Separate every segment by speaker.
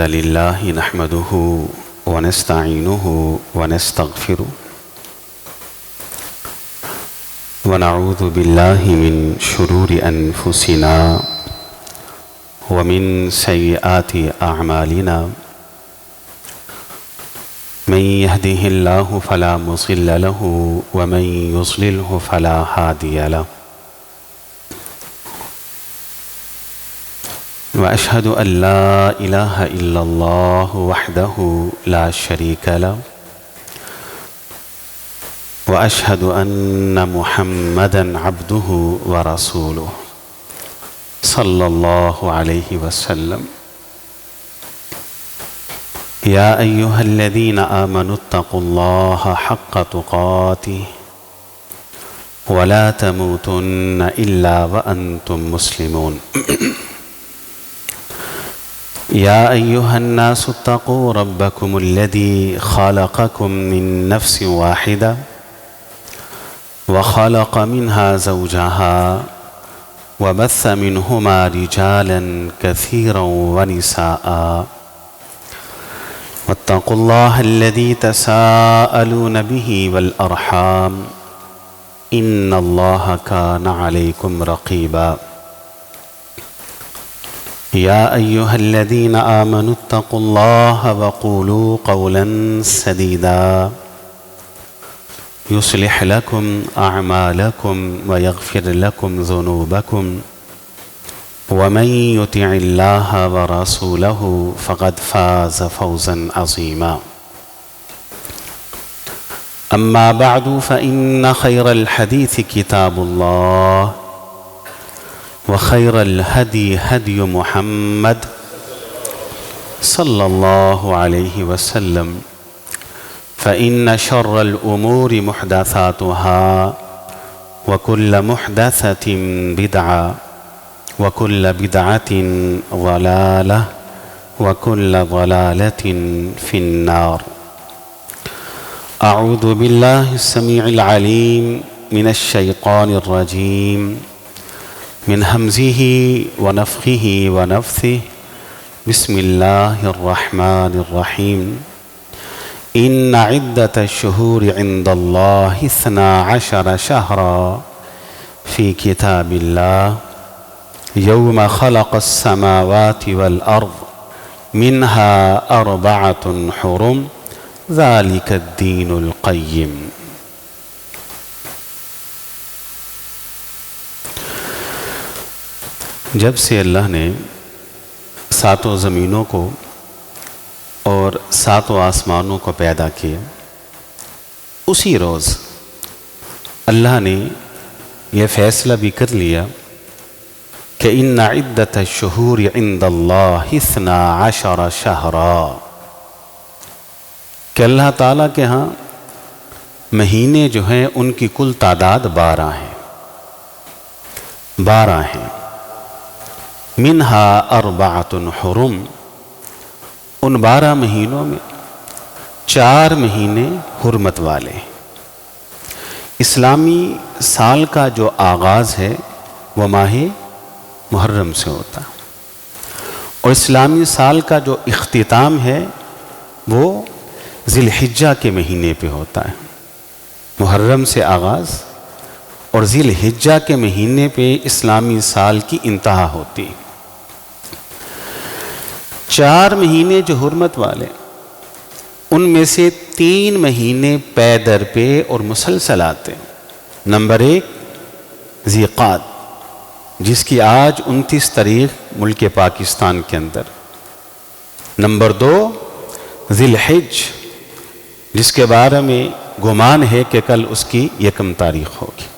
Speaker 1: الحمد لله نحمده ونستعينه ونستغفره ونعوذ بالله من شرور أنفسنا ومن سيئات أعمالنا من يهده الله فلا مضل له ومن يضلله فلا هادي له وأشهد أن لا إله إلا الله وحده لا شريك له وأشهد أن محمدًا عبده ورسوله صلى الله عليه وسلم يا أيها الذين آمنوا اتقوا الله حق تقاته ولا تموتن إلا وأنتم مسلمون يا أيها الناس اتقوا ربكم الذي خلقكم من نفس واحدة وخلق منها زوجها وبث منهما رجالا كثيرا ونساء واتقوا الله الذي تساءلون به والأرحام إن الله كان عليكم رقيبا يا أيها الذين آمنوا اتقوا الله وقولوا قولا سديدا يصلح لكم أعمالكم ويغفر لكم ذنوبكم ومن يطع الله ورسوله فقد فاز فوزا عظيما أما بعد فإن خير الحديث كتاب الله وخير الهدي هدي محمد صلى الله عليه وسلم فإن شر الأمور محدثاتها وكل محدثة بدعة وكل بدعة ضلالة وكل ضلالة في النار أعوذ بالله السميع العليم من الشيطان الرجيم من همزه ونفخه ونفثه بسم الله الرحمن الرحيم إن عدة الشهور عند الله 12 شهرا في كتاب الله يوم خلق السماوات والأرض منها 4 حرم ذلك الدين القيم جب سے اللہ نے 7 زمینوں کو اور 7 آسمانوں کو پیدا کیا اسی روز اللہ نے یہ فیصلہ بھی کر لیا کہ ان عدت الشہور عند اللہ 12 شہرا کہ اللہ تعالیٰ کے ہاں مہینے جو ہیں ان کی کل تعداد 12 ہیں 12 ہیں منہا 4 حرم ان 12 مہینوں میں 4 مہینے حرمت والے ہیں۔ اسلامی سال کا جو آغاز ہے وہ ماہ محرم سے ہوتا ہے اور اسلامی سال کا جو اختتام ہے وہ ذی الحجہ کے مہینے پہ ہوتا ہے۔ محرم سے آغاز اور ذی الحجہ کے مہینے پہ اسلامی سال کی انتہا ہوتی ہے۔ 4 مہینے جو حرمت والے ان میں سے 3 مہینے پے در پہ اور مسلسل آتے ہیں۔ نمبر 1 ذی قعد جس کی آج 29 تاریخ ملک پاکستان کے اندر۔ نمبر 2 ذی الحج جس کے بارے میں گمان ہے کہ کل اس کی 1 تاریخ ہوگی۔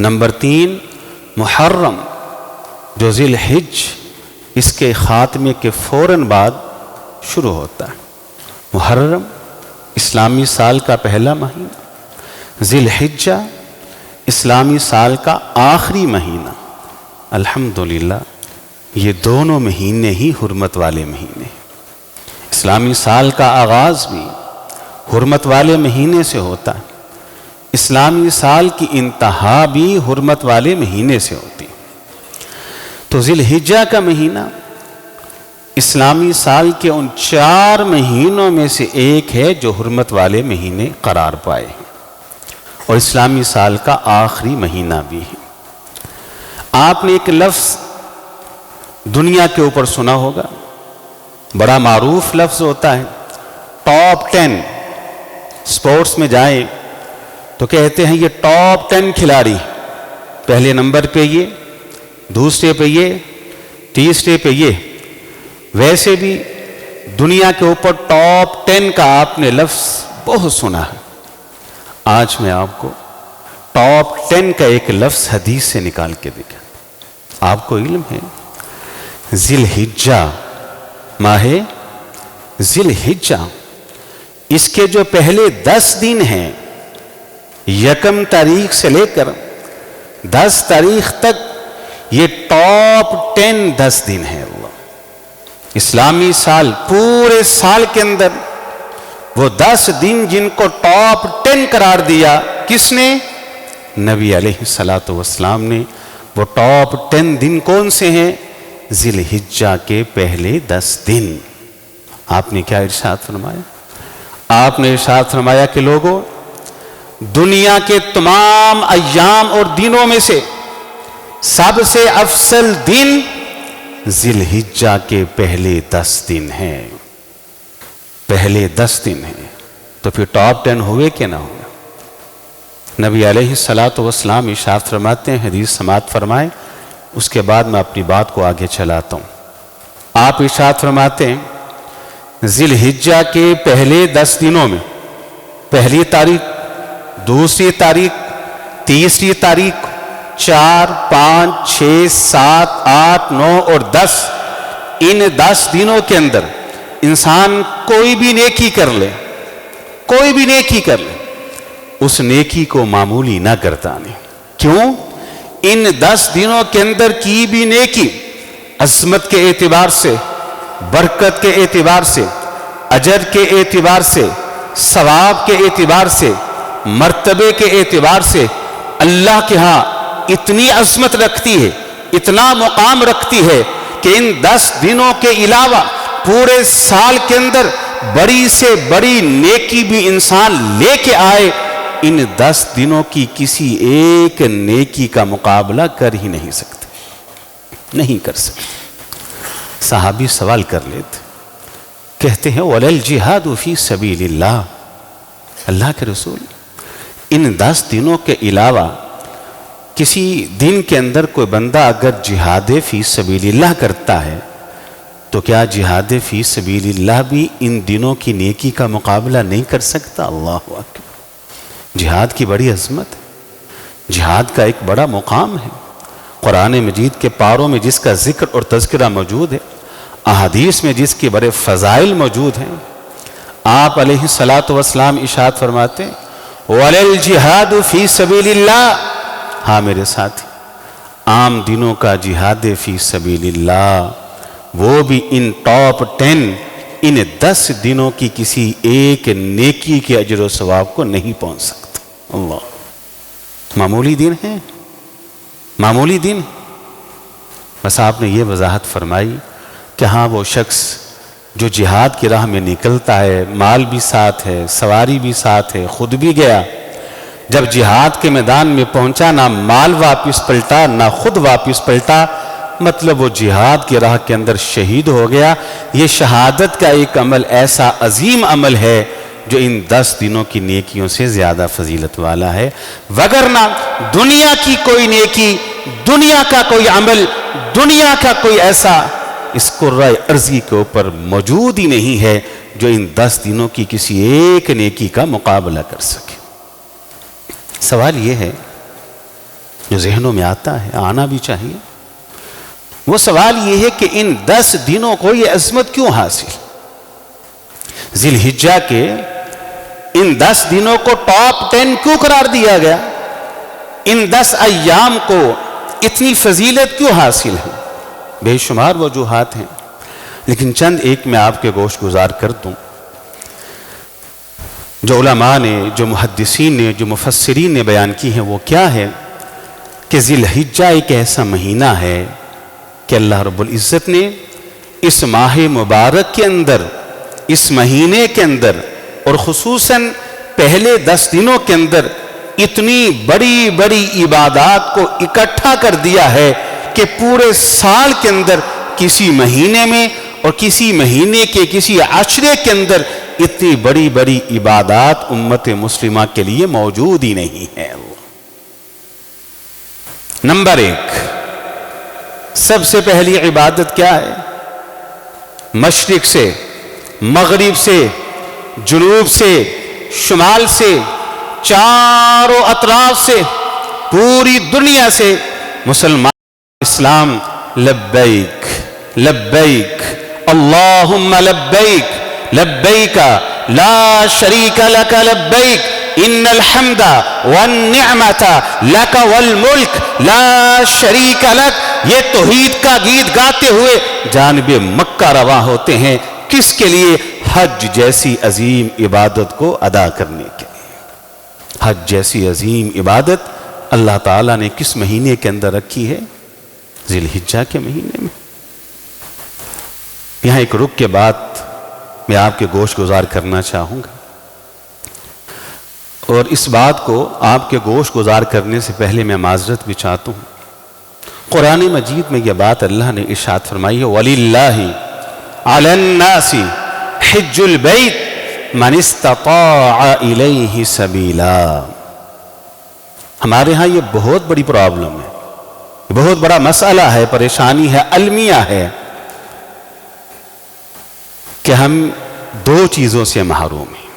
Speaker 1: نمبر 3 محرم جو ذی الحج اس کے خاتمے کے فوراً بعد شروع ہوتا ہے۔ محرم اسلامی سال کا پہلا مہینہ، ذی الحجہ اسلامی سال کا آخری مہینہ۔ الحمدللہ یہ دونوں مہینے ہی حرمت والے مہینے۔ اسلامی سال کا آغاز بھی حرمت والے مہینے سے ہوتا ہے، اسلامی سال کی انتہا بھی حرمت والے مہینے سے ہوتی ہے۔ تو ذی الحجہ کا مہینہ اسلامی سال کے ان 4 مہینوں میں سے ایک ہے جو حرمت والے مہینے قرار پائے ہیں، اور اسلامی سال کا آخری مہینہ بھی ہے۔ آپ نے ایک لفظ دنیا کے اوپر سنا ہوگا، بڑا معروف لفظ ہوتا ہے، ٹاپ 10۔ سپورٹس میں جائیں تو کہتے ہیں یہ ٹاپ 10 کھلاڑی، پہلے نمبر پہ یہ، دوسرے پہ یہ، تیسرے پہ یہ۔ ویسے بھی دنیا کے اوپر ٹاپ 10 کا آپ نے لفظ بہت سنا ہے۔ آج میں آپ کو ٹاپ 10 کا ایک لفظ حدیث سے نکال کے دکھا۔ آپ کو علم ہے ذی الحجہ، ماہ ذی الحجہ، اس کے جو پہلے 10 دن ہیں، 1 تاریخ سے لے کر 10 تاریخ تک، یہ ٹاپ 10 دن ہے۔ اسلامی سال پورے سال کے اندر وہ 10 دن جن کو ٹاپ 10 قرار دیا، کس نے؟ نبی علیہ السلام نے۔ وہ ٹاپ 10 دن کون سے ہیں؟ ذی الحجہ کے پہلے 10 دن۔ آپ نے کیا ارشاد فرمایا؟ آپ نے ارشاد فرمایا کہ لوگوں، دنیا کے تمام ایام اور دنوں میں سے سب سے افضل دن ذی الحجہ کے پہلے 10 دن ہیں، پہلے 10 دن ہیں۔ تو پھر ٹاپ 10 ہوئے کہ نہ ہوئے؟ نبی علیہ السلام ارشاد فرماتے ہیں، حدیث سماعت فرمائیں، اس کے بعد میں اپنی بات کو آگے چلاتا ہوں۔ آپ ارشاد فرماتے ہیں ذی الحجہ کے پہلے 10 دنوں میں، پہلی تاریخ، دوسری تاریخ، تیسری تاریخ، 4، 5، 6، 7، 8، 9 اور 10، ان 10 دنوں کے اندر انسان کوئی بھی نیکی کر لے، کوئی بھی نیکی کر لے، اس نیکی کو معمولی نہ گردانے۔ کیوں؟ ان 10 دنوں کے اندر کی بھی نیکی عظمت کے اعتبار سے، برکت کے اعتبار سے، اجر کے اعتبار سے، ثواب کے اعتبار سے، مرتبے کے اعتبار سے اللہ کے ہاں اتنی عظمت رکھتی ہے، اتنا مقام رکھتی ہے کہ ان 10 دنوں کے علاوہ پورے سال کے اندر بڑی سے بڑی نیکی بھی انسان لے کے آئے، ان 10 دنوں کی کسی ایک نیکی کا مقابلہ کر ہی نہیں سکتے، نہیں کر سکتے۔ صحابی سوال کر لیتے، کہتے ہیں وَلَا الْجِهَادُ فِي سَبِيلِ اللَّهِ، اللہ کے رسول، ان 10 دنوں کے علاوہ کسی دن کے اندر کوئی بندہ اگر جہاد فی سبیل اللہ کرتا ہے تو کیا جہاد فی سبیل اللہ بھی ان دنوں کی نیکی کا مقابلہ نہیں کر سکتا؟ اللہ اکبر۔ جہاد کی بڑی عظمت ہے، جہاد کا ایک بڑا مقام ہے، قرآن مجید کے پاروں میں جس کا ذکر اور تذکرہ موجود ہے، احادیث میں جس کے بڑے فضائل موجود ہیں۔ آپ علیہ السلام ارشاد فرماتے ہیں وَلَا الْجِهَادُ فِي سَبِيلِ اللَّهِ، ہاں میرے ساتھی، عام دنوں کا جہاد فی سبیل اللہ وہ بھی ان ٹاپ 10، ان 10 دنوں کی کسی ایک نیکی کے اجر و ثواب کو نہیں پہنچ سکتا۔ اللہ، معمولی دن ہے، معمولی دن۔ بس آپ نے یہ وضاحت فرمائی کہ ہاں وہ شخص جو جہاد کی راہ میں نکلتا ہے، مال بھی ساتھ ہے، سواری بھی ساتھ ہے، خود بھی گیا، جب جہاد کے میدان میں پہنچا نہ مال واپس پلٹا نہ خود واپس پلٹا، مطلب وہ جہاد کی راہ کے اندر شہید ہو گیا۔ یہ شہادت کا ایک عمل ایسا عظیم عمل ہے جو ان 10 دنوں کی نیکیوں سے زیادہ فضیلت والا ہے، وگرنہ دنیا کی کوئی نیکی، دنیا کا کوئی عمل، دنیا کا کوئی ایسا اس کرۂ ارضی کے اوپر موجود ہی نہیں ہے جو ان 10 دنوں کی کسی ایک نیکی کا مقابلہ کر سکے۔ سوال یہ ہے جو ذہنوں میں آتا ہے، آنا بھی چاہیے، وہ سوال یہ ہے کہ ان 10 دنوں کو یہ عظمت کیوں حاصل؟ ذی الحجہ کے ان 10 دنوں کو ٹاپ 10 کیوں قرار دیا گیا؟ ان 10 ایام کو اتنی فضیلت کیوں حاصل ہے؟ بے شمار وجوہات ہیں، لیکن چند ایک میں آپ کے گوش گزار کر دوں۔ جو علماء نے، جو محدثین نے، جو مفسرین نے بیان کی ہیں وہ کیا ہے کہ ذی الحجہ ایک ایسا مہینہ ہے کہ اللہ رب العزت نے اس ماہ مبارک کے اندر، اس مہینے کے اندر، اور خصوصاً پہلے 10 دنوں کے اندر اتنی بڑی بڑی عبادات کو اکٹھا کر دیا ہے کہ پورے سال کے اندر کسی مہینے میں اور کسی مہینے کے کسی عشرے کے اندر اتنی بڑی بڑی عبادات امت مسلمہ کے لیے موجود ہی نہیں ہے۔ نمبر 1، سب سے پہلی عبادت کیا ہے؟ مشرق سے، مغرب سے، جنوب سے، شمال سے، چاروں اطراف سے، پوری دنیا سے مسلمان اسلام لبیک لبیک اللہم لبیک لبیک لا شریک لک لبیک ان الحمد والنعمت لک والملک لا شریک لک۔ یہ توحید کا گیت گاتے ہوئے جانب مکہ رواں ہوتے ہیں، کس کے لیے؟ حج جیسی عظیم عبادت کو ادا کرنے کے لیے۔ حج جیسی عظیم عبادت اللہ تعالیٰ نے کس مہینے کے اندر رکھی ہے؟ ذی الحجہ کے مہینے میں۔ یہاں ایک رک کے بعد میں آپ کے گوش گزار کرنا چاہوں گا، اور اس بات کو آپ کے گوش گزار کرنے سے پہلے میں معذرت بھی چاہتا ہوں۔ قرآن مجید میں یہ بات اللہ نے ارشاد فرمائی ہے، وَلِلَّهِ عَلَى النَّاسِ حِجُّ الْبَيْتِ مَنِ اسْتَطَاعَ إِلَيْهِ سَبِيلًا۔ ہمارے ہاں یہ بہت بڑی پرابلم ہے، بہت بڑا مسئلہ ہے، پریشانی ہے، المیہ ہے کہ ہم 2 چیزوں سے محروم ہیں۔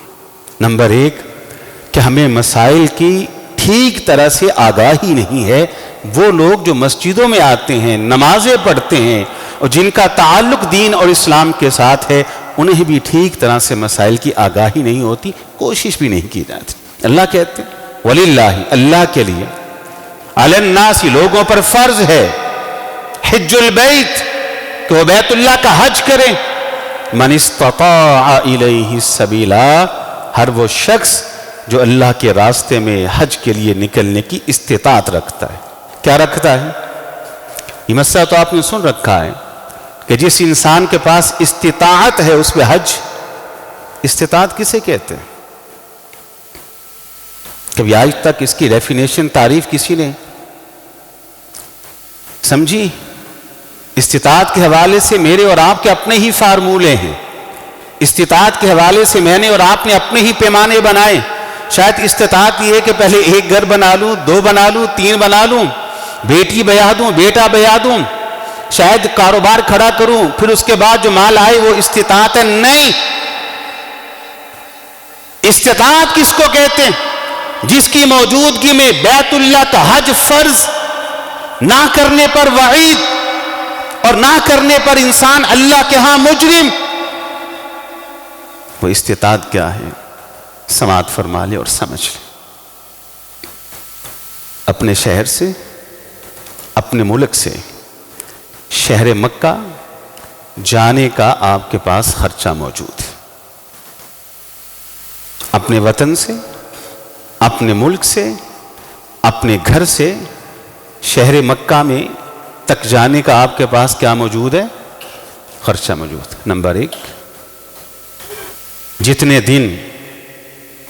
Speaker 1: نمبر 1 کہ ہمیں مسائل کی ٹھیک طرح سے آگاہی نہیں ہے۔ وہ لوگ جو مسجدوں میں آتے ہیں، نمازیں پڑھتے ہیں اور جن کا تعلق دین اور اسلام کے ساتھ ہے، انہیں بھی ٹھیک طرح سے مسائل کی آگاہی نہیں ہوتی، کوشش بھی نہیں کی جاتی۔ اللہ کہتے ہیں وَلِلَّهِ، اللہ کے لیے، عَلَى النَّاسِ، لوگوں پر فرض ہے، حج البیت، کہ وہ بیت اللہ کا حج کریں، من استطاع الیہ سبیلا، ہر وہ شخص جو اللہ کے راستے میں حج کے لیے نکلنے کی استطاعت رکھتا ہے۔ کیا رکھتا ہے؟ یہ مسئلہ تو آپ نے سن رکھا ہے کہ جس انسان کے پاس استطاعت ہے اس پہ حج۔ استطاعت کسے کہتے ہیں؟ کبھی آج تک اس کی ڈیفینیشن، تعریف کسی نے سمجھی؟ استطاعت کے حوالے سے میرے اور آپ کے اپنے ہی فارمولے ہیں، استطاعت کے حوالے سے میں نے اور آپ نے اپنے ہی پیمانے بنائے۔ شاید استطاعت یہ ہے کہ پہلے 1 گھر بنا لوں، 2 بنا لوں، 3 بنا لوں، بیٹی بیاہ دوں، بیٹا بیاہ دوں، شاید کاروبار کھڑا کروں، پھر اس کے بعد جو مال آئے وہ استطاعت ہے۔ نہیں، استطاعت کس کو کہتے ہیں؟ جس کی موجودگی میں بیت اللہ کا حج فرض، نہ کرنے پر وعید، اور نہ کرنے پر انسان اللہ کے ہاں مجرم۔ وہ استطاعت کیا ہے؟ سماعت فرما لے اور سمجھ لے۔ اپنے شہر سے، اپنے ملک سے شہر مکہ جانے کا آپ کے پاس خرچہ موجود ہے۔ اپنے وطن سے، اپنے ملک سے، اپنے گھر سے شہر مکہ میں تک جانے کا آپ کے پاس کیا موجود ہے؟ خرچہ موجود ہے۔ نمبر 1، جتنے دن،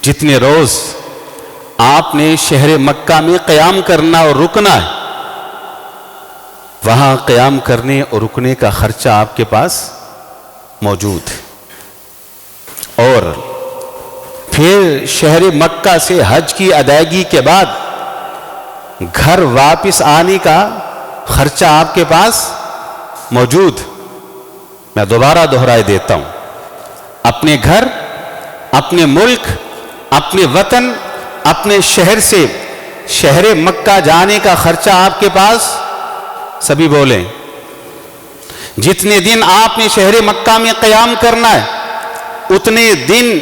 Speaker 1: جتنے روز آپ نے شہر مکہ میں قیام کرنا اور رکنا ہے، وہاں قیام کرنے اور رکنے کا خرچہ آپ کے پاس موجود ہے۔ اور پھر شہر مکہ سے حج کی ادائیگی کے بعد گھر واپس آنے کا خرچہ آپ کے پاس موجود۔ میں دوبارہ دہرائے دیتا ہوں، اپنے گھر، اپنے ملک، اپنے وطن، اپنے شہر سے شہر مکہ جانے کا خرچہ آپ کے پاس، سبھی بولیں، جتنے دن آپ نے شہر مکہ میں قیام کرنا ہے اتنے دن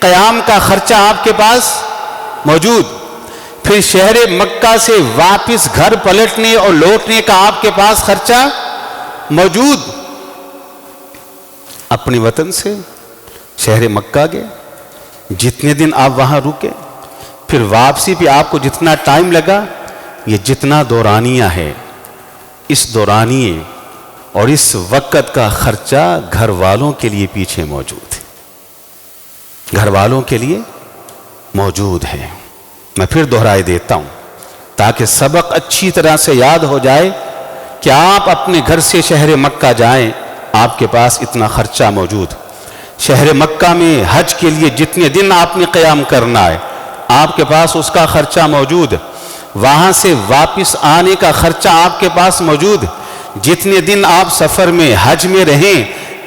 Speaker 1: قیام کا خرچہ آپ کے پاس موجود۔ پھر شہر مکہ سے واپس گھر پلٹنے اور لوٹنے کا آپ کے پاس خرچہ موجود۔ اپنے وطن سے شہر مکہ گئے، جتنے دن آپ وہاں رکے، پھر واپسی پہ آپ کو جتنا ٹائم لگا، یہ جتنا دورانیہ ہے، اس دورانیے اور اس وقت کا خرچہ گھر والوں کے لیے پیچھے موجود ہے، گھر والوں کے لیے موجود ہے۔ میں پھر دہرائے دیتا ہوں تاکہ سبق اچھی طرح سے یاد ہو جائے کہ آپ اپنے گھر سے شہر مکہ جائیں، آپ کے پاس اتنا خرچہ موجود۔ شہر مکہ میں حج کے لیے جتنے دن آپ نے قیام کرنا ہے آپ کے پاس اس کا خرچہ موجود، وہاں سے واپس آنے کا خرچہ آپ کے پاس موجود، جتنے دن آپ سفر میں حج میں رہیں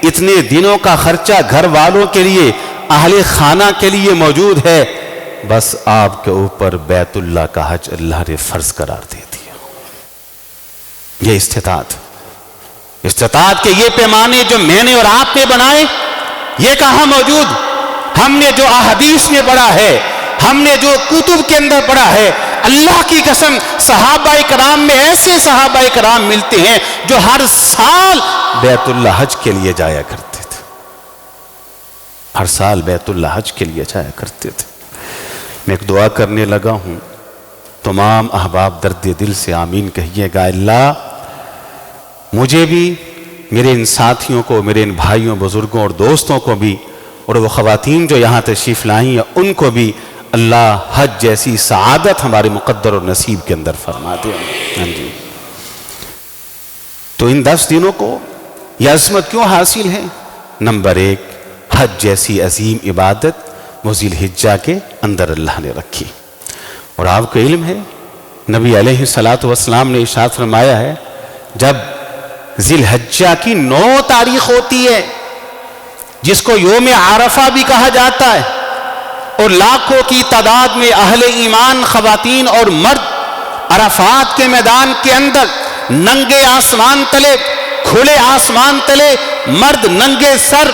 Speaker 1: اتنے دنوں کا خرچہ گھر والوں کے لیے، اہل خانہ کے لیے موجود ہے۔ بس آپ کے اوپر بیت اللہ کا حج اللہ نے فرض قرار دے دیا۔ یہ استطاعت کے یہ پیمانے جو میں نے اور آپ نے بنائے یہ کہاں موجود؟ ہم نے جو احادیث میں پڑھا ہے، ہم نے جو کتب کے اندر پڑھا ہے، اللہ کی قسم صحابہ کرام میں ایسے صحابہ کرام ملتے ہیں جو ہر سال بیت اللہ حج کے لیے جایا کرتے تھے، ہر سال بیت اللہ حج کے لیے جایا کرتے تھے۔ میں ایک دعا کرنے لگا ہوں، تمام احباب درد دل سے آمین کہیے گا۔ اللہ مجھے بھی، میرے ان ساتھیوں کو، میرے ان بھائیوں بزرگوں اور دوستوں کو بھی، اور وہ خواتین جو یہاں تشریف لائی ہیں ان کو بھی اللہ حج جیسی سعادت ہمارے مقدر اور نصیب کے اندر فرما دے۔ جی تو ان 10 دنوں کو یہ عظمت کیوں حاصل ہے؟ نمبر 1، حج جیسی عظیم عبادت وہ ذی الحجہ کے اندر اللہ نے رکھی، اور آپ کو علم ہے نبی علیہ السلام نے ارشاد فرمایا ہے جب ذی الحجہ کی 9 تاریخ ہوتی ہے جس کو یوم عرفہ بھی کہا جاتا ہے، اور لاکھوں کی تعداد میں اہل ایمان خواتین اور مرد عرفات کے میدان کے اندر ننگے آسمان تلے، کھلے آسمان تلے، مرد ننگے سر،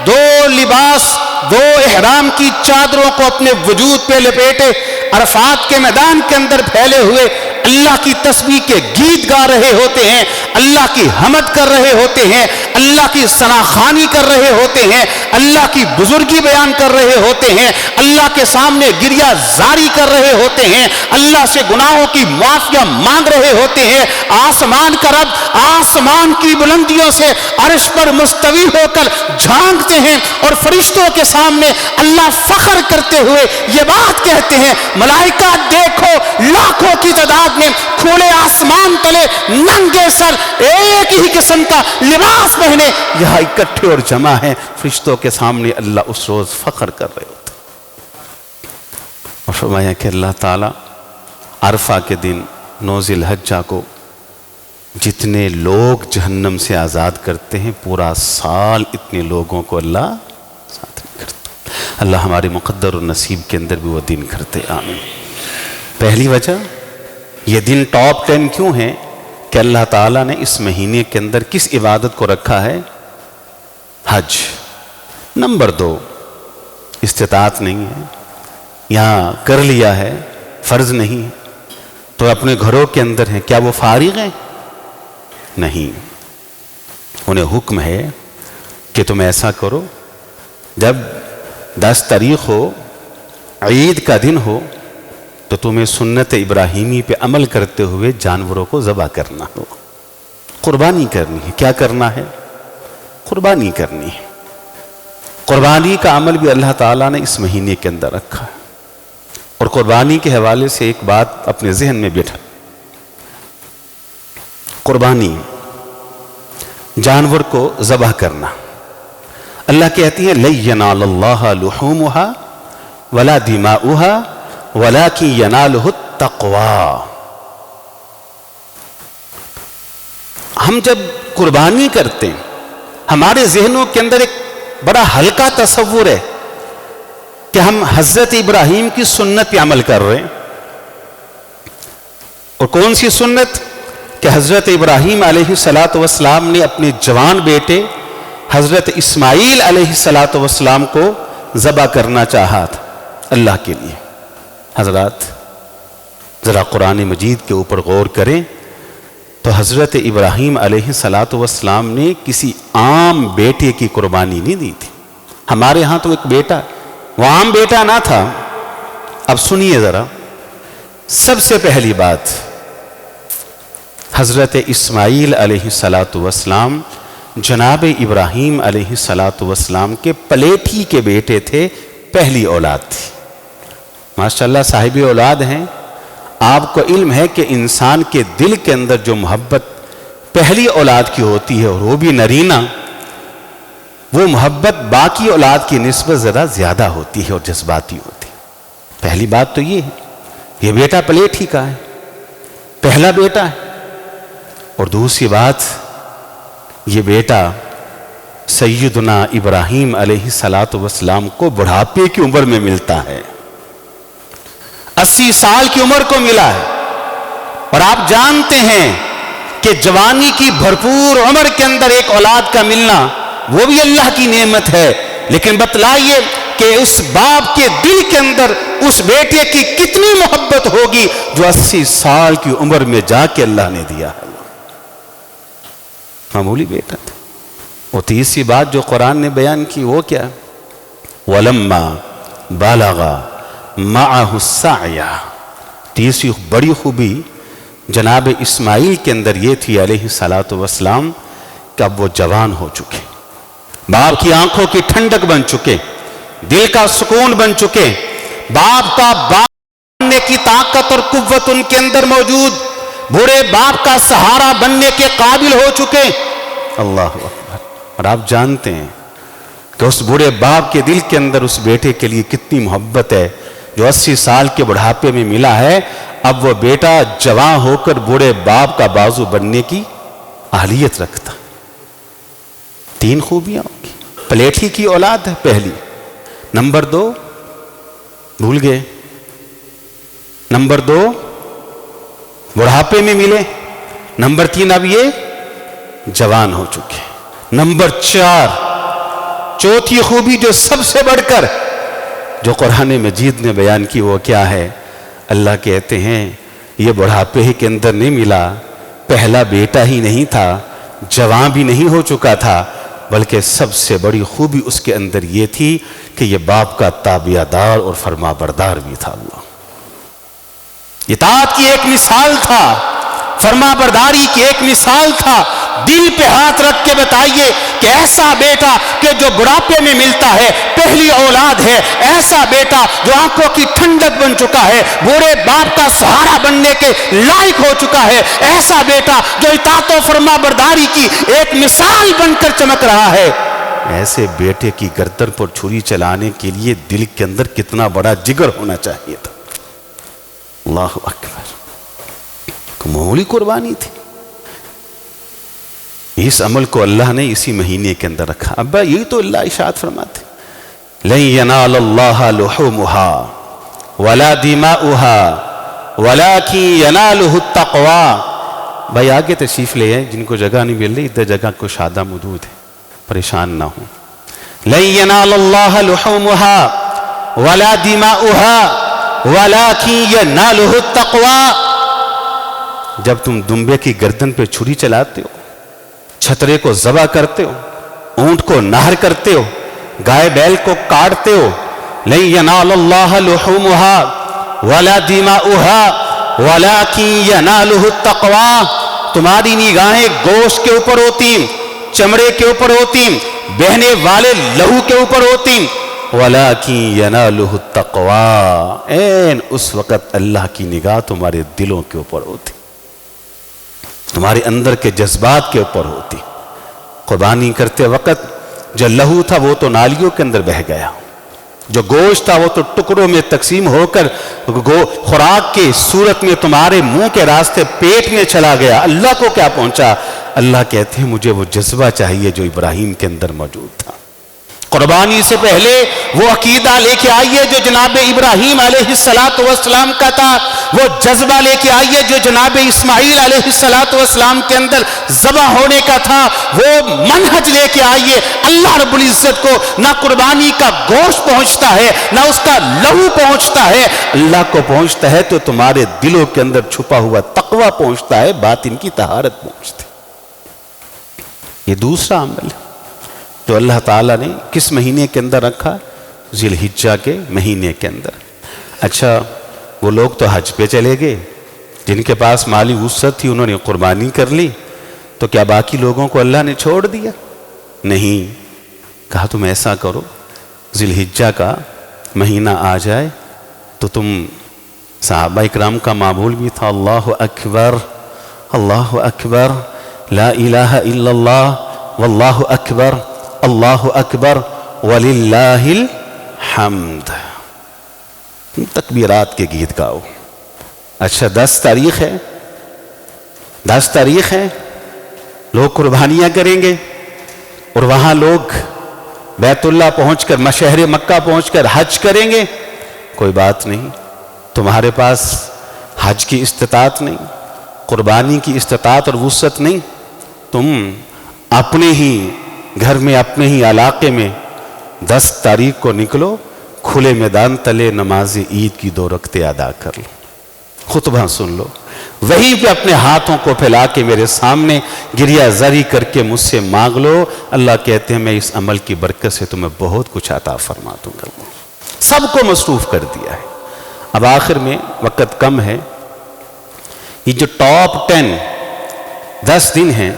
Speaker 1: 2 لباس، 2 احرام کی چادروں کو اپنے وجود پہ لپیٹے عرفات کے میدان کے اندر پھیلے ہوئے اللہ کی تسبیح کے گیت گا رہے ہوتے ہیں، اللہ کی حمد کر رہے ہوتے ہیں، اللہ کی ثناخوانی کر رہے ہوتے ہیں، اللہ کی بزرگی بیان کر رہے ہوتے ہیں، اللہ کے سامنے گریہ زاری کر رہے ہوتے ہیں، اللہ سے گناہوں کی معافیہ مانگ رہے ہوتے ہیں۔ آسمان کا رب آسمان کی بلندیوں سے عرش پر مستوی ہو کر جھانکتے ہیں اور فرشتوں کے سامنے اللہ فخر کرتے ہوئے یہ بات کہتے ہیں، ملائکہ دیکھو لاکھوں کی تعداد میں کھلے آسمان تلے ننگے سر ایک ہی قسم کا لباس پہنے یہاں اکٹھے اور جمع ہیں، فرشتوں کے سامنے اللہ اس روز فخر کر رہے ہوتے ہیں۔ اور فرمایا کہ اللہ تعالیٰ عرفہ کے دن 9 ذی الحجہ کو جتنے لوگ جہنم سے آزاد کرتے ہیں پورا سال اتنے لوگوں کو اللہ آزاد نہیں کرتا۔ اللہ ہمارے مقدر اور نصیب کے اندر بھی وہ دن کرتے، آمین۔ پہلی وجہ یہ دن ٹاپ 10 کیوں ہیں کہ اللہ تعالیٰ نے اس مہینے کے اندر کس عبادت کو رکھا ہے؟ حج۔ نمبر 2، استطاعت نہیں ہے، یہاں کر لیا ہے، فرض نہیں ہے تو اپنے گھروں کے اندر ہیں، کیا وہ فارغ ہیں؟ نہیں، انہیں حکم ہے کہ تم ایسا کرو، جب 10 تاریخ ہو، عید کا دن ہو، تو تمہیں سنت ابراہیمی پہ عمل کرتے ہوئے جانوروں کو ذبح کرنا ہوگا، قربانی کرنی ہے۔ کیا کرنا ہے؟ قربانی کرنی ہے۔ قربانی کا عمل بھی اللہ تعالیٰ نے اس مہینے کے اندر رکھا ہے، اور قربانی کے حوالے سے ایک بات اپنے ذہن میں بیٹھا، قربانی جانور کو ذبح کرنا، اللہ کہتی ہے لَن يَنَالَ اللَّهَ لُحُومُهَا وَلَا دِمَاؤُهَا وَلَكِنْ يَنَالُهُ التَّقْوَى۔ ہم جب قربانی کرتے ہیں ہمارے ذہنوں کے اندر ایک بڑا ہلکا تصور ہے کہ ہم حضرت ابراہیم کی سنت پہ عمل کر رہے ہیں، اور کون سی سنت؟ کہ حضرت ابراہیم علیہ السلام نے اپنے جوان بیٹے حضرت اسماعیل علیہ السلام کو ذبح کرنا چاہا تھا اللہ کے لیے۔ حضرات ذرا قرآن مجید کے اوپر غور کریں تو حضرت ابراہیم علیہ السلام نے کسی عام بیٹے کی قربانی نہیں دی تھی۔ ہمارے ہاں تو ایک بیٹا، وہ عام بیٹا نہ تھا۔ اب سنیے ذرا، سب سے پہلی بات، حضرت اسماعیل علیہ السلام جناب ابراہیم علیہ السلام کے پلیٹھی کے بیٹے تھے، پہلی اولاد تھی۔ ماشاءاللہ صاحب اولاد ہیں۔ آپ کو علم ہے کہ انسان کے دل کے اندر جو محبت پہلی اولاد کی ہوتی ہے اور وہ بھی نرینہ، وہ محبت باقی اولاد کی نسبت ذرا زیادہ ہوتی ہے اور جذباتی ہوتی ہے۔ پہلی بات تو یہ ہے، یہ بیٹا پلیٹھی کا ہے، پہلا بیٹا ہے۔ اور دوسری بات، یہ بیٹا سیدنا ابراہیم علیہ السلام کو بڑھاپے کی عمر میں ملتا ہے، 80 سال کی عمر کو ملا ہے۔ اور آپ جانتے ہیں کہ جوانی کی بھرپور عمر کے اندر ایک اولاد کا ملنا وہ بھی اللہ کی نعمت ہے، لیکن بتلائیے کہ اس باپ کے دل کے اندر اس بیٹے کی کتنی محبت ہوگی جو 80 سال کی عمر میں جا کے اللہ نے دیا ہے۔ معمولی بیٹا تھا۔ اور تیسری بات جو قرآن نے بیان کی وہ کیا؟ وَلَمَّا بَلَغَ مَعَهُ السَّعْيَ۔ تیسری بڑی خوبی جناب اسماعیل کے اندر یہ تھی علیہ السلام کہ اب وہ جوان ہو چکے، باپ کی آنکھوں کی ٹھنڈک بن چکے، دل کا سکون بن چکے، باپ کا باپ بننے کی طاقت اور قوت ان کے اندر موجود، بوڑھے باپ کا سہارا بننے کے قابل ہو چکے۔ اللہ اکبر۔ اور آپ جانتے ہیں کہ اس بوڑھے باپ کے دل کے اندر اس بیٹے کے لیے کتنی محبت ہے جو 80 سال کے بڑھاپے میں ملا ہے۔ اب وہ بیٹا جوان ہو کر بوڑھے باپ کا بازو بننے کی اہلیت رکھتا۔ 3 خوبیاں ہوگی۔ پلیٹھی کی اولاد ہے پہلی۔ نمبر 2 بھول گئے، نمبر 2 بڑھاپے میں ملے، نمبر 3 اب یہ جوان ہو چکے، نمبر 4 چوتھی خوبی جو سب سے بڑھ کر جو قرآن مجید نے بیان کی وہ کیا ہے؟ اللہ کہتے ہیں یہ بڑھاپے ہی کے اندر نہیں ملا، پہلا بیٹا ہی نہیں تھا، جوان بھی نہیں ہو چکا تھا، بلکہ سب سے بڑی خوبی اس کے اندر یہ تھی کہ یہ باپ کا تابعہ دار اور فرما بردار بھی تھا۔ اللہ اطاعت کی ایک مثال تھا، فرما برداری کی ایک مثال تھا۔ دل پہ ہاتھ رکھ کے بتائیے کہ ایسا بیٹا کہ جو بڑھاپے میں ملتا ہے، پہلی اولاد ہے، ایسا بیٹا جو آنکھوں کی ٹھنڈک بن چکا ہے، بوڑھے باپ کا سہارا بننے کے لائق ہو چکا ہے، ایسا بیٹا جو اطاعت و فرما برداری کی ایک مثال بن کر چمک رہا ہے، ایسے بیٹے کی گردن پر چھری چلانے کے لیے دل کے اندر کتنا بڑا جگر ہونا چاہیے تھا۔ اللہ اکبر۔ معمولی قربانی تھی۔ اس عمل کو اللہ نے اسی مہینے کے اندر رکھا۔ ابا یہی تو اللہ ارشاد فرماتے لَن يَنَالَ اللَّهَ لُحُومُهَا وَلَا دِمَاؤُهَا وَلَكِن يَنَالُهُ التَّقْوَى۔ بھائی آگے تشریف لے ہیں، جن کو جگہ نہیں مل رہی ادھر جگہ کو شادہ موجود ہے، پریشان نہ ہوں۔ لَن يَنَالَ اللَّهَ لُحُومُهَا وَلَا دِمَاؤُهَا وَلَكِن يَنَالُهُ التَّقْوَى۔ جب تم دمبے کی گردن پہ چھری چلاتے ہو، چھترے کو ذبح کرتے ہو، اونٹ کو نہر کرتے ہو، گائے بیل کو کاٹتے ہو، لَن يَنَالَ اللَّهَ لُحُومُهَا وَلَا دِمَاؤُهَا وَلَكِن يَنَالُهُ التَّقْوَى۔ تمہاری نگاہیں گوشت کے اوپر ہوتی، چمڑے کے اوپر ہوتی، بہنے والے لہو کے اوپر ہوتی، وَلَكِن يَنَالُهُ التَّقْوَى۔ این اس وقت اللہ کی نگاہ تمہارے دلوں کے اوپر ہوتی، تمہارے اندر کے جذبات کے اوپر ہوتی۔ قربانی کرتے وقت جو لہو تھا وہ تو نالیوں کے اندر بہہ گیا، جو گوشت تھا وہ تو ٹکڑوں میں تقسیم ہو کر خوراک کی صورت میں تمہارے منہ کے راستے پیٹ میں چلا گیا۔ اللہ کو کیا پہنچا؟ اللہ کہتے ہیں مجھے وہ جذبہ چاہیے جو ابراہیم کے اندر موجود تھا۔ قربانی سے پہلے وہ عقیدہ لے کے آئیے جو جناب ابراہیم علیہ السلام کا تھا، وہ جذبہ لے کے آئیے جو جناب اسماعیل علیہ السلام کے اندر ذبح ہونے کا تھا، وہ منہج لے کے آئیے۔ اللہ رب العزت کو نہ قربانی کا گوشت پہنچتا ہے نہ اس کا لہو پہنچتا ہے، اللہ کو پہنچتا ہے تو تمہارے دلوں کے اندر چھپا ہوا تقوی پہنچتا ہے، باطن کی طہارت پہنچتی۔ یہ دوسرا عمل ہے جو اللہ تعالیٰ نے کس مہینے کے اندر رکھا؟ ذی الحجہ کے مہینے کے اندر۔ اچھا وہ لوگ تو حج پہ چلے گئے جن کے پاس مالی وسعت تھی انہوں نے قربانی کر لی، تو کیا باقی لوگوں کو اللہ نے چھوڑ دیا؟ نہیں، کہا تم ایسا کرو، ذی الحجہ کا مہینہ آ جائے تو تم، صحابہ اکرام کا معمول بھی تھا، اللہ اکبر اللہ اکبر لا الہ الا اللہ واللہ اکبر اللہ اکبر وللہ الحمد، تکبیرات کے گیت گاؤ۔ اچھا 10 تاریخ ہے، 10 تاریخ ہے، لوگ قربانیاں کریں گے اور وہاں لوگ بیت اللہ پہنچ کر، شہر مکہ پہنچ کر حج کریں گے۔ کوئی بات نہیں، تمہارے پاس حج کی استطاعت نہیں، قربانی کی استطاعت اور وسعت نہیں، تم اپنے ہی گھر میں، اپنے ہی علاقے میں 10 تاریخ کو نکلو، کھلے میدان تلے نماز عید کی 2 رکعتیں ادا کر لو، خطبہ سن لو، وہیں پہ اپنے ہاتھوں کو پھیلا کے میرے سامنے گریہ زاری کر کے مجھ سے مانگ لو۔ اللہ کہتے ہیں میں اس عمل کی برکت سے تمہیں بہت کچھ عطا فرما دوں گا۔ سب کو مصروف کر دیا ہے۔ اب آخر میں وقت کم ہے، یہ جو ٹاپ 10 دن ہیں،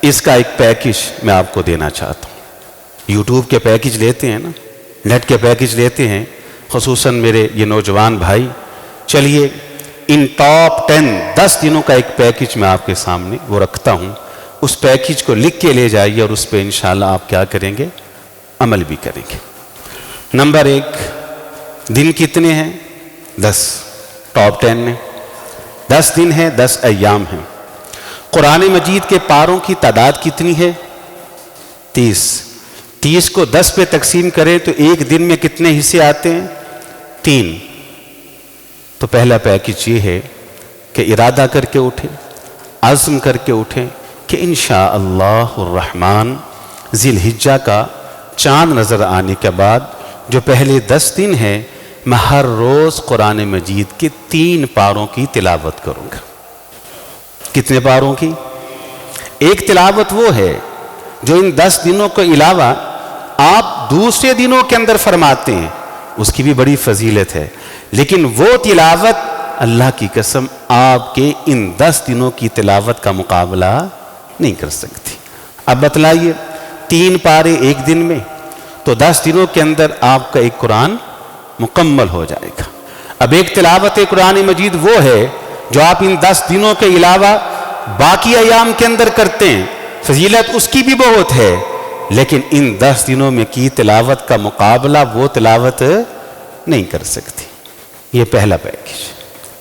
Speaker 1: اس کا ایک پیکج میں آپ کو دینا چاہتا ہوں۔ یوٹیوب کے پیکج لیتے ہیں نا، نیٹ کے پیکج لیتے ہیں، خصوصاً میرے یہ نوجوان بھائی، چلیے ان ٹاپ 10 دنوں کا ایک پیکج میں آپ کے سامنے وہ رکھتا ہوں، اس پیکج کو لکھ کے لے جائیے اور اس پہ انشاءاللہ آپ کیا کریں گے؟ عمل بھی کریں گے۔ نمبر 1، دن کتنے ہیں؟ 10، ٹاپ 10 میں 10 دن ہیں، 10 ایام ہیں۔ قرآن مجید کے پاروں کی تعداد کتنی ہے؟ 30۔ 30 کو 10 پہ تقسیم کریں تو ایک دن میں کتنے حصے آتے ہیں؟ 3۔ تو پہلا پیکج یہ ہے کہ ارادہ کر کے اٹھیں، عزم کر کے اٹھیں کہ انشاءاللہ الرحمن ذی الحجہ کا چاند نظر آنے کے بعد جو پہلے 10 دن ہیں، میں ہر روز قرآن مجید کے 3 پاروں کی تلاوت کروں گا۔ کتنے پاروں کی؟ ایک تلاوت وہ ہے جو ان 10 دنوں کے علاوہ آپ دوسرے دنوں کے اندر فرماتے ہیں، اس کی بھی بڑی فضیلت ہے، لیکن وہ تلاوت اللہ کی قسم آپ کے ان 10 دنوں کی تلاوت کا مقابلہ نہیں کر سکتی۔ اب بتلائیے 3 پارے ایک دن میں، تو 10 دنوں کے اندر آپ کا ایک قرآن مکمل ہو جائے گا۔ اب ایک تلاوت قرآن مجید وہ ہے جو آپ ان 10 دنوں کے علاوہ باقی ایام کے اندر کرتے ہیں، فضیلت اس کی بھی بہت ہے، لیکن ان 10 دنوں میں کی تلاوت کا مقابلہ وہ تلاوت نہیں کر سکتی۔ یہ پہلا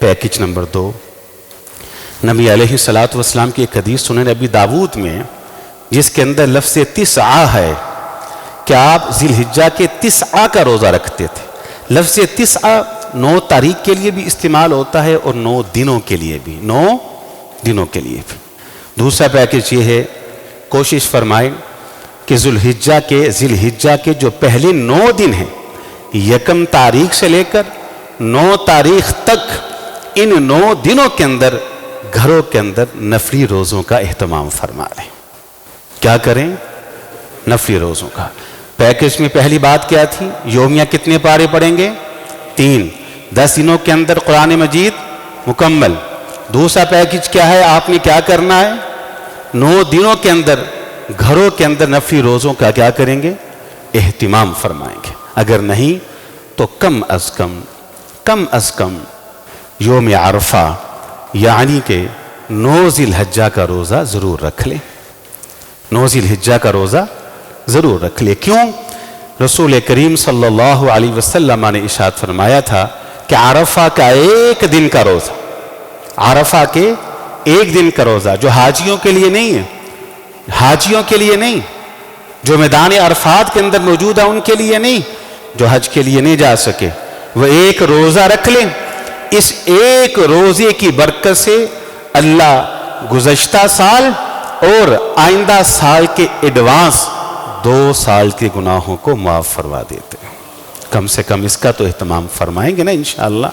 Speaker 1: پیکج نمبر 2، نبی علیہ السلام کی ایک حدیث سنن ابی داود میں، جس کے اندر لفظ 9 ہے کہ آپ ذی الحجہ کے 9 کا روزہ رکھتے تھے۔ لفظ 9 تاریخ کے لیے بھی استعمال ہوتا ہے اور 9 دنوں کے لیے بھی، 9 دنوں کے لیے بھی۔ دوسرا پیکج یہ ہے، کوشش فرمائیں کہ ذی الحجہ کے جو پہلے 9 دن ہیں، 1 تاریخ سے لے کر 9 تاریخ تک، ان 9 دنوں کے اندر گھروں کے اندر نفلی روزوں کا اہتمام فرما لیں۔ کیا کریں؟ نفلی روزوں کا۔ پیکج میں پہلی بات کیا تھی؟ یومیہ کتنے پارے پڑھیں گے؟ 3۔ 10 دنوں کے اندر قرآن مجید مکمل۔ دوسرا پیکج کیا ہے؟ آپ نے کیا کرنا ہے؟ 9 دنوں کے اندر گھروں کے اندر نفلی روزوں کا کیا کریں گے؟ اہتمام فرمائیں گے۔ اگر نہیں تو کم از کم یوم عرفہ یعنی کہ 9 ذی الحجہ کا روزہ ضرور رکھ لیں۔ 9 ذی الحجہ کا روزہ ضرور رکھ لیں۔ کیوں؟ رسول کریم صلی اللہ علیہ وسلم نے ارشاد فرمایا تھا کہ عرفہ کا 1 دن کا روزہ، عرفہ کے 1 دن کا روزہ، جو حاجیوں کے لیے نہیں ہے، حاجیوں کے لیے نہیں، جو میدان عرفات کے اندر موجود ہے ان کے لیے نہیں، جو حج کے لیے نہیں جا سکے، وہ 1 روزہ رکھ لیں۔ اس 1 روزے کی برکت سے اللہ گزشتہ سال اور آئندہ سال کے ایڈوانس 2 سال کے گناہوں کو معاف فرما دیتے ہیں۔ کم سے کم اس کا تو اہتمام فرمائیں گے نا انشاءاللہ۔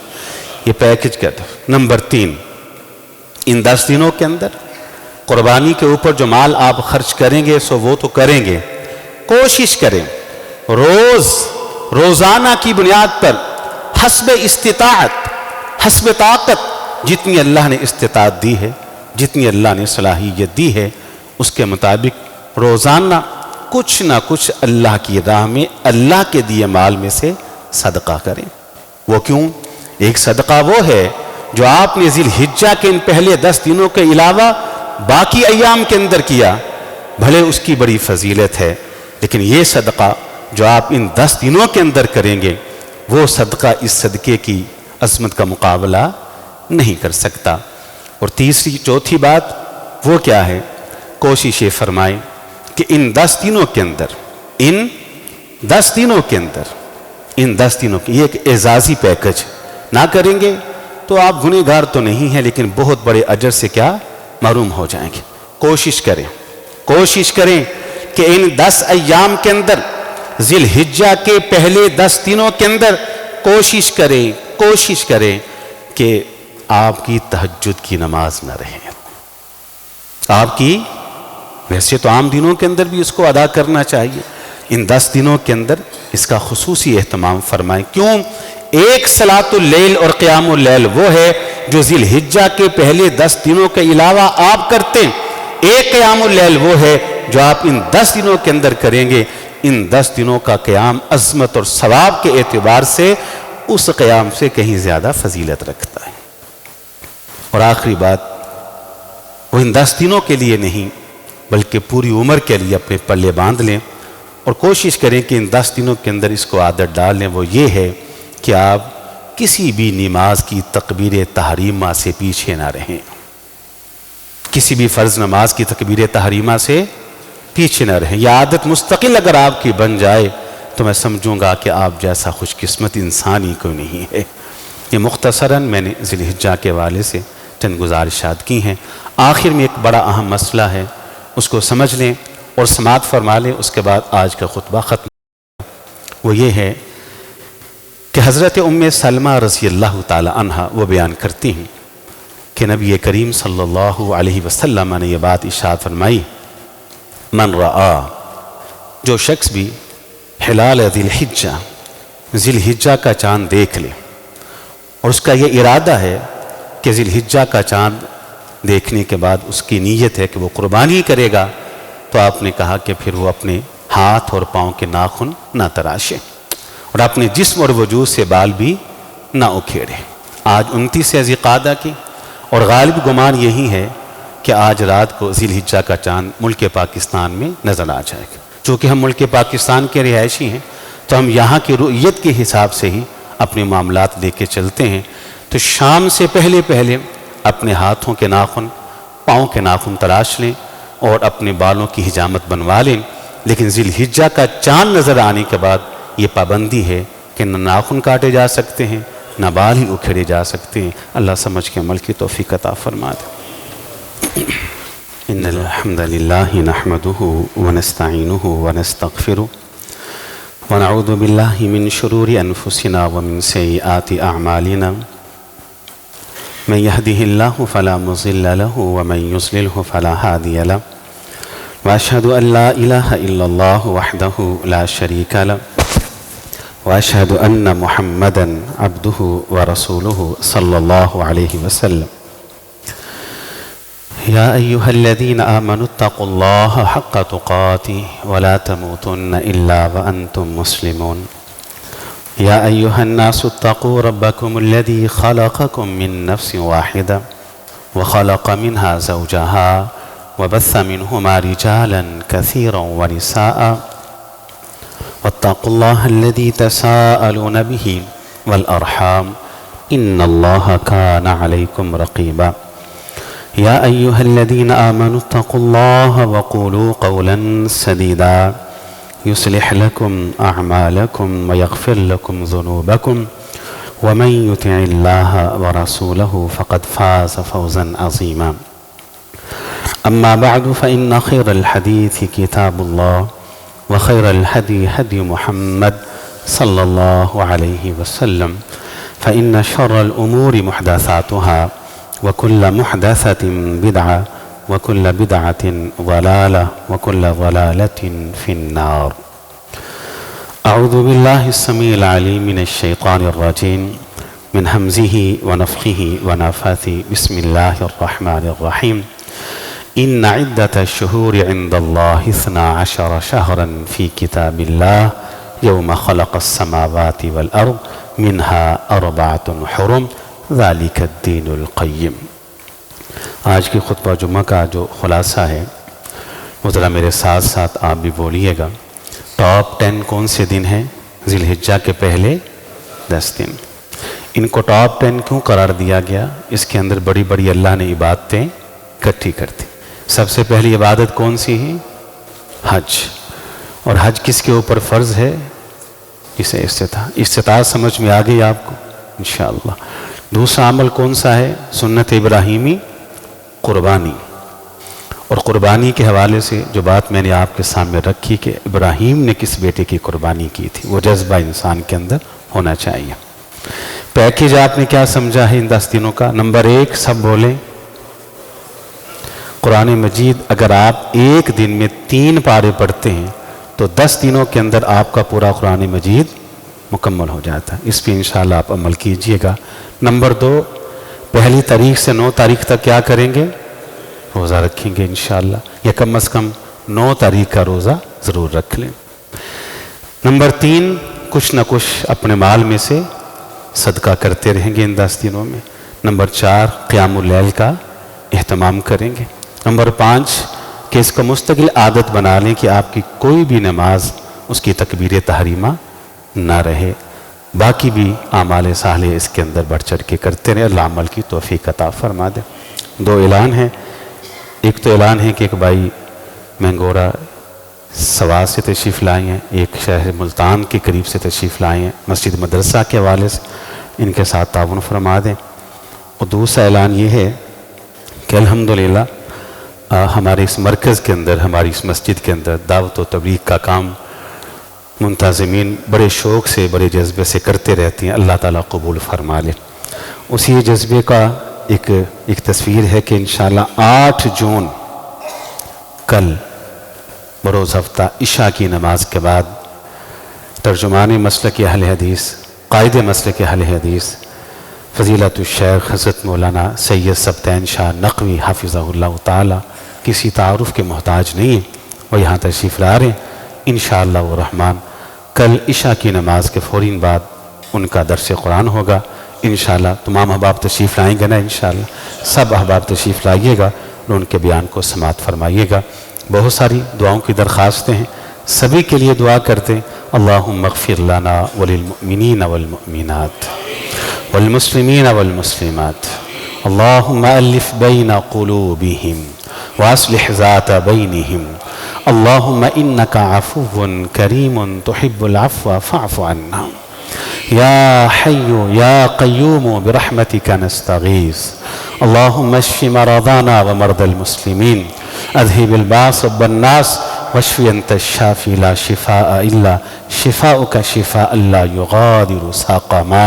Speaker 1: یہ پیکج کہتا ہے۔ نمبر 3، ان 10 دنوں کے اندر قربانی کے اوپر جو مال آپ خرچ کریں گے سو وہ تو کریں گے، کوشش کریں روزانہ کی بنیاد پر حسب استطاعت، حسب طاقت جتنی اللہ نے استطاعت دی ہے، جتنی اللہ نے صلاحیت دی ہے، اس کے مطابق روزانہ کچھ نہ کچھ اللہ کی راہ میں اللہ کے دیے مال میں سے صدقہ کریں۔ وہ کیوں؟ ایک صدقہ وہ ہے جو آپ نے ذی الحجہ کے ان پہلے 10 دنوں کے علاوہ باقی ایام کے اندر کیا، بھلے اس کی بڑی فضیلت ہے، لیکن یہ صدقہ جو آپ ان 10 دنوں کے اندر کریں گے، وہ صدقہ اس صدقے کی عظمت کا مقابلہ نہیں کر سکتا۔ اور تیسری چوتھی بات وہ کیا ہے؟ کوشش یہ فرمائیں کہ ان 10 دنوں کے اندر ان 10 دنوں کی یہ ایک اعزازی پیکج نہ کریں گے تو آپ گنہگار تو نہیں ہیں، لیکن بہت بڑے اجر سے کیا محروم ہو جائیں گے۔ کوشش کریں کہ ان 10 ایام کے اندر، ذی الحجہ کے پہلے 10 دنوں کے اندر کوشش کریں کہ آپ کی تہجد کی نماز نہ رہے۔ آپ کی ویسے تو عام دنوں کے اندر بھی اس کو ادا کرنا چاہیے، ان 10 دنوں کے اندر اس کا خصوصی اہتمام فرمائیں۔ کیوں؟ ایک صلاۃ اللیل اور قیام اللیل وہ ہے جو ذی الحجہ کے پہلے 10 دنوں کے علاوہ آپ کرتے ہیں، ایک قیام اللیل وہ ہے جو آپ ان 10 دنوں کے اندر کریں گے۔ ان 10 دنوں کا قیام عظمت اور ثواب کے اعتبار سے اس قیام سے کہیں زیادہ فضیلت رکھتا ہے۔ اور آخری بات، وہ ان 10 دنوں کے لیے نہیں بلکہ پوری عمر کے لیے اپنے پلے باندھ لیں اور کوشش کریں کہ ان 10 دنوں کے اندر اس کو عادت ڈال لیں۔ وہ یہ ہے کہ آپ کسی بھی نماز کی تکبیر تحریمہ سے پیچھے نہ رہیں، کسی بھی فرض نماز کی تکبیر تحریمہ سے پیچھے نہ رہیں۔ یہ عادت مستقل اگر آپ کی بن جائے تو میں سمجھوں گا کہ آپ جیسا خوش قسمت انسان ہی کوئی نہیں ہے۔ یہ مختصراً میں نے ذی الحجہ کے حوالے سے چند گزارشات کی ہیں۔ آخر میں ایک بڑا اہم مسئلہ ہے، اس کو سمجھ لیں اور سماعت فرما لیں، اس کے بعد آج کا خطبہ ختم۔ وہ یہ ہے کہ حضرت ام سلمہ رضی اللہ تعالی عنہ وہ بیان کرتی ہیں کہ نبی کریم صلی اللہ علیہ وسلم نے یہ بات ارشاد فرمائی، من رآ، جو شخص بھی ہلال ذی الحجہ کا چاند دیکھ لے اور اس کا یہ ارادہ ہے کہ ذی الحجہ کا چاند دیکھنے کے بعد اس کی نیت ہے کہ وہ قربانی کرے گا، تو آپ نے کہا کہ پھر وہ اپنے ہاتھ اور پاؤں کے ناخن نہ تراشے اور اپنے جسم اور وجود سے بال بھی نہ اکھیڑے۔ آج 29 ذی القعدہ کی اور غالب گمان یہی ہے کہ آج رات کو ذی الحجہ کا چاند ملک پاکستان میں نظر آ جائے گا۔ چونکہ ہم ملک پاکستان کے رہائشی ہیں تو ہم یہاں کی رؤیت کے حساب سے ہی اپنے معاملات لے کے چلتے ہیں۔ تو شام سے پہلے اپنے ہاتھوں کے ناخن، پاؤں کے ناخن تراش لیں اور اپنے بالوں کی حجامت بنوا لیں، لیکن ذی الحجہ کا چاند نظر آنے کے بعد یہ پابندی ہے کہ نہ ناخن کاٹے جا سکتے ہیں نہ بال ہی اکھیڑے جا سکتے ہیں۔ اللہ سمجھ کے عمل کی توفیق عطا فرما دے۔ ان الحمد للہ نحمده ونستعینه ونستغفره ونعوذ باللہ من شرور انفسنا ومن سیئات اعمالنا، من يهده الله فلا مضل له ومن يضلله فلا هادي له، واشهد ان لا اله الا الله وحده لا شريك له، واشهد ان محمدا عبده ورسوله صلى الله عليه وسلم۔ يا ايها الذين آمنوا اتقوا الله حق تقاته ولا تموتن الا وانتم مسلمون۔ يا أيها الناس اتقوا ربكم الذي خلقكم من نفس واحدة وخلق منها زوجها وبث منهما رجالا كثيرا ونساء، واتقوا الله الذي تساءلون به والأرحام إن الله كان عليكم رقيبا۔ يا أيها الذين آمنوا اتقوا الله وقولوا قولا سديدا يصلح لكم أعمالكم ويغفر لكم ذنوبكم، ومن يطع الله ورسوله فقد فاز فوزا عظيما۔ أما بعد فإن خير الحديث كتاب الله، وخير الهدي هدي محمد صلى الله عليه وسلم، فإن شر الأمور محدثاتها، وكل محدثة بدعة، وكل بدعة ضلالة، وكل ضلالة في النار۔ أعوذ بالله السميع العليم من الشيطان الرجيم، من حمزه ونفخه ونفاثه بسم الله الرحمن الرحيم إن عدة الشهور عند الله 12 شهرا في كتاب الله يوم خلق السماوات والأرض منها 4 حرم ذلك الدين القيم۔ آج کی خطبہ جمعہ کا جو خلاصہ ہے وہ ذرا میرے ساتھ ساتھ آپ بھی بولیے گا۔ ٹاپ 10 کون سے دن ہیں؟ ذی الحجہ کے پہلے 10 دن۔ ان کو ٹاپ 10 کیوں قرار دیا گیا؟ اس کے اندر بڑی بڑی اللہ نے عبادتیں اکٹھی کر دی۔ سب سے پہلی عبادت کون سی ہے؟ حج۔ اور حج کس کے اوپر فرض ہے؟ اسے استطاعت سمجھ میں آ گئی آپ کو انشاءاللہ۔ دوسرا عمل کون سا ہے؟ سنت ابراہیمی، قربانی۔ اور قربانی کے حوالے سے جو بات میں نے آپ کے سامنے رکھی کہ ابراہیم نے کس بیٹے کی قربانی کی تھی، وہ جذبہ انسان کے اندر ہونا چاہیے۔ پیکیج آپ نے کیا سمجھا ہے ان 10 دنوں کا؟ نمبر 1، سب بولیں، قرآن مجید اگر آپ ایک دن میں 3 پارے پڑھتے ہیں تو 10 دنوں کے اندر آپ کا پورا قرآن مجید مکمل ہو جاتا ہے۔ اس پہ انشاءاللہ آپ عمل کیجئے گا۔ نمبر 2، 1 تاریخ سے 9 تاریخ تک کیا کریں گے؟ روزہ رکھیں گے انشاءاللہ، یا کم از کم 9 تاریخ کا روزہ ضرور رکھ لیں۔ نمبر 3، کچھ نہ کچھ اپنے مال میں سے صدقہ کرتے رہیں گے ان 10 دنوں میں۔ نمبر 4، قیام اللیل کا اہتمام کریں گے۔ نمبر 5، کہ اس کو مستقل عادت بنا لیں کہ آپ کی کوئی بھی نماز اس کی تکبیر تحریمہ نہ رہے۔ باقی بھی اعمال صالح اس کے اندر بڑھ چڑھ کے کرتے رہے، اللہ عمل کی توفیق عطا فرما دے۔ 2 اعلان ہیں۔ ایک تو اعلان ہے کہ ایک بھائی مینگورہ سوات سے تشریف لائے ہیں، ایک شہر ملتان کے قریب سے تشریف لائے ہیں، مسجد مدرسہ کے حوالے سے ان کے ساتھ تعاون فرما دیں۔ اور دوسرا اعلان یہ ہے کہ الحمدللہ ہمارے اس مرکز کے اندر، ہماری اس مسجد کے اندر دعوت و تبلیغ کا کام منتظمین بڑے شوق سے، بڑے جذبے سے کرتے رہتے ہیں، اللہ تعالیٰ قبول فرما لے۔ اسی جذبے کا ایک تصویر ہے کہ انشاءاللہ 8 جون کل بروز ہفتہ عشاء کی نماز کے بعد ترجمان مسلک اہل حدیث، قائد مسلک اہل حدیث فضیلت الشیخ حضرت مولانا سید سبطین شاہ نقوی حافظہ اللہ تعالی، کسی تعارف کے محتاج نہیں ہیں، وہ یہاں تشریف لا رہے ہیں انشاءاللہ الرحمن۔ کل عشاء کی نماز کے فوراً بعد ان کا درس قرآن ہوگا انشاءاللہ۔ تمام احباب تشریف لائیں گے نا انشاءاللہ؟ سب احباب تشریف لائیے گا اور ان کے بیان کو سماعت فرمائیے گا۔ بہت ساری دعاؤں کی درخواستیں ہیں، سبھی کے لیے دعا کرتے ہیں۔ اللہم اغفر لنا وللمؤمنین والمؤمنات والمسلمین والمسلمات، اللہم الف بین قلوبہم واصلح ذات بینہم، اللہم انک عفو کریم تحب العفو فاعف عنا، یا حی یا قیوم برحمتک نستغیث، اللہم اشف مرضانا ومرضى المسلمین، اذهب الباس رب الناس واشف انت الشافی لا شفاء الا شفاؤک شفاء لا یغادر سقما،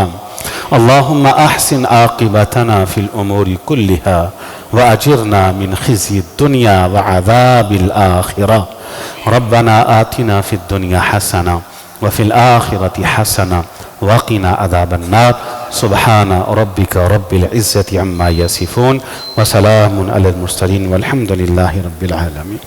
Speaker 1: اللہم احسن عاقبتنا فی الامور كلها واجرنا من خزي الدنيا وعذاب الآخرة، ربنا آتنا في الدنيا حسنة وفي الآخرة حسنة وقنا عذاب النار، سبحان ربك رب العزة عما يصفون وسلام على المرسلين والحمد لله رب العالمين۔